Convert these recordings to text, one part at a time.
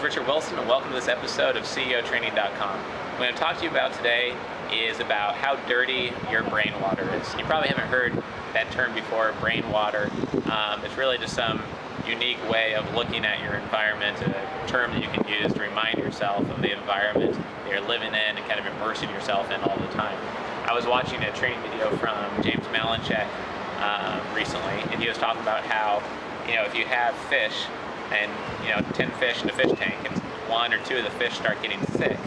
is Richard Wilson, and welcome to this episode of CEOTraining.com. What I'm going to talk to you about today is about how dirty your brain water is. You probably haven't heard that term before, brain water. It's really just some unique way of looking at your environment, a term that you can use to remind yourself of the environment that you're living in and kind of immersing yourself in all the time. I was watching a training video from James Malinchak recently, and he was talking about how, if you have fish and 10 fish in a fish tank and one or two of the fish start getting sick,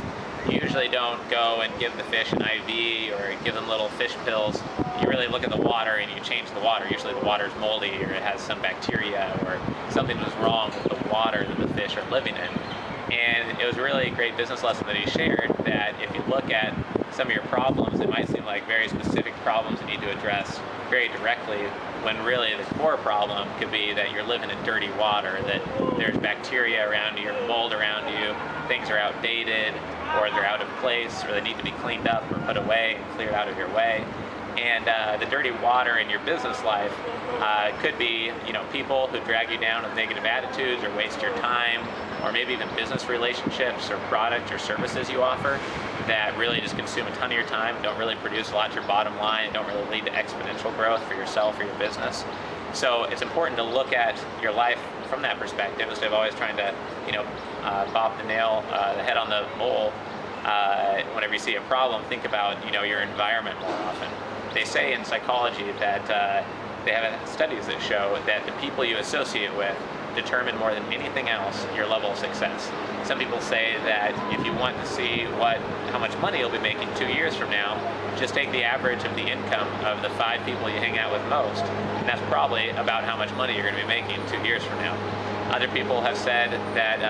you usually don't go and give the fish an IV or give them little fish pills. You really look at the water and you change the water. Usually the water is moldy or it has some bacteria or something was wrong with the water that the fish are living in. And it was really a great business lesson that he shared, that if you look at some of your problems, it might seem like very specific problems you need to address very directly, when really the core problem could be that you're living in dirty water, that there's bacteria around you, or mold around you, things are outdated, or they're out of place, or they need to be cleaned up or put away and cleared out of your way. And the dirty water in your business life could be, people who drag you down with negative attitudes or waste your time, or maybe even business relationships or products or services you offer that really just consume a ton of your time, don't really produce a lot to your bottom line, don't really lead to exponential growth for yourself or your business. So it's important to look at your life from that perspective instead of always trying to, bob the head on the mole. Whenever you see a problem, think about, your environment more often. They say in psychology that they have studies that show that the people you associate with determine more than anything else your level of success. Some people say that if you want to see how much money you'll be making 2 years from now, just take the average of the income of the 5 people you hang out with most, and that's probably about how much money you're going to be making 2 years from now. Other people have said that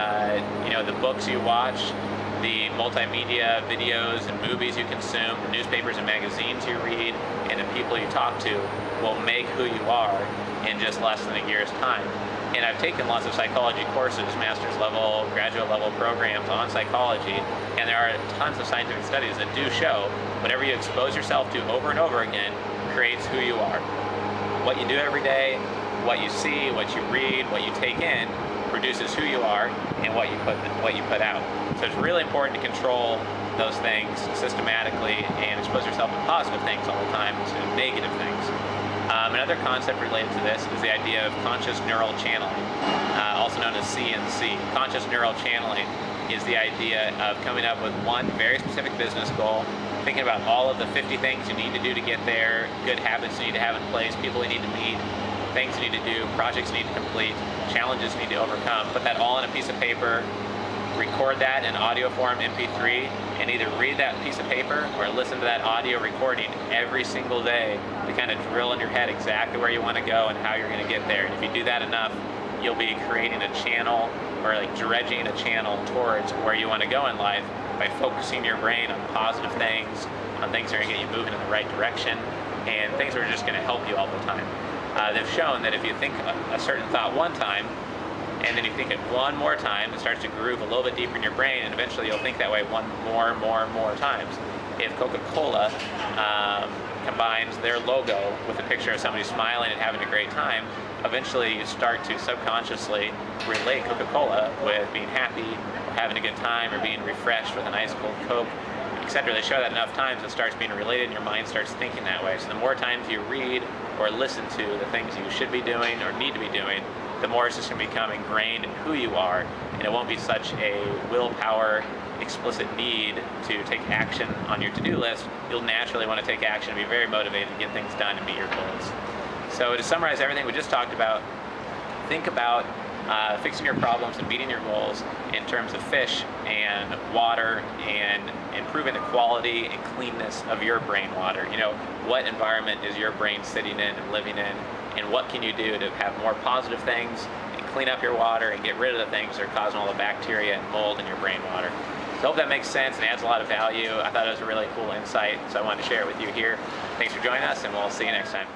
the books you watch, the multimedia videos and movies you consume, the newspapers and magazines you read, and the people you talk to will make who you are in just less than a year's time. And I've taken lots of psychology courses, master's level, graduate level programs on psychology, and there are tons of scientific studies that do show whatever you expose yourself to over and over again creates who you are. What you do every day, what you see, what you read, what you take in, produces who you are and what you put out. So it's really important to control those things systematically and expose yourself to positive things all the time instead of negative things. Another concept related to this is the idea of conscious neural channeling, also known as CNC. Conscious neural channeling is the idea of coming up with one very specific business goal, thinking about all of the 50 things you need to do to get there, good habits you need to have in place, people you need to meet, things you need to do, projects you need to complete, challenges you need to overcome. Put that all on a piece of paper, record that in audio form, MP3, and either read that piece of paper or listen to that audio recording every single day to kind of drill in your head exactly where you want to go and how you're going to get there. And if you do that enough, you'll be creating a channel, or like dredging a channel towards where you want to go in life by focusing your brain on positive things, on things that are going to get you moving in the right direction, and things that are just going to help you all the time. They've shown that if you think a certain thought one time, and then you think it one more time, it starts to groove a little bit deeper in your brain, and eventually you'll think that way more times. If Coca-Cola combines their logo with a picture of somebody smiling and having a great time, eventually you start to subconsciously relate Coca-Cola with being happy, or having a good time, or being refreshed with an ice cold Coke, etc. They show that enough times, it starts being related and your mind starts thinking that way. So the more times you read or listen to the things you should be doing or need to be doing, the more it's just going to become ingrained in who you are, and it won't be such a willpower, explicit need to take action on your to-do list. You'll naturally want to take action and be very motivated to get things done and meet your goals. So to summarize everything we just talked about, think about fixing your problems and meeting your goals in terms of fish and water and improving the quality and cleanness of your brain water. What environment is your brain sitting in and living in, and what can you do to have more positive things and clean up your water and get rid of the things that are causing all the bacteria and mold in your brain water. So I hope that makes sense and adds a lot of value. I thought it was a really cool insight, so I wanted to share it with you here. Thanks for joining us, and we'll see you next time.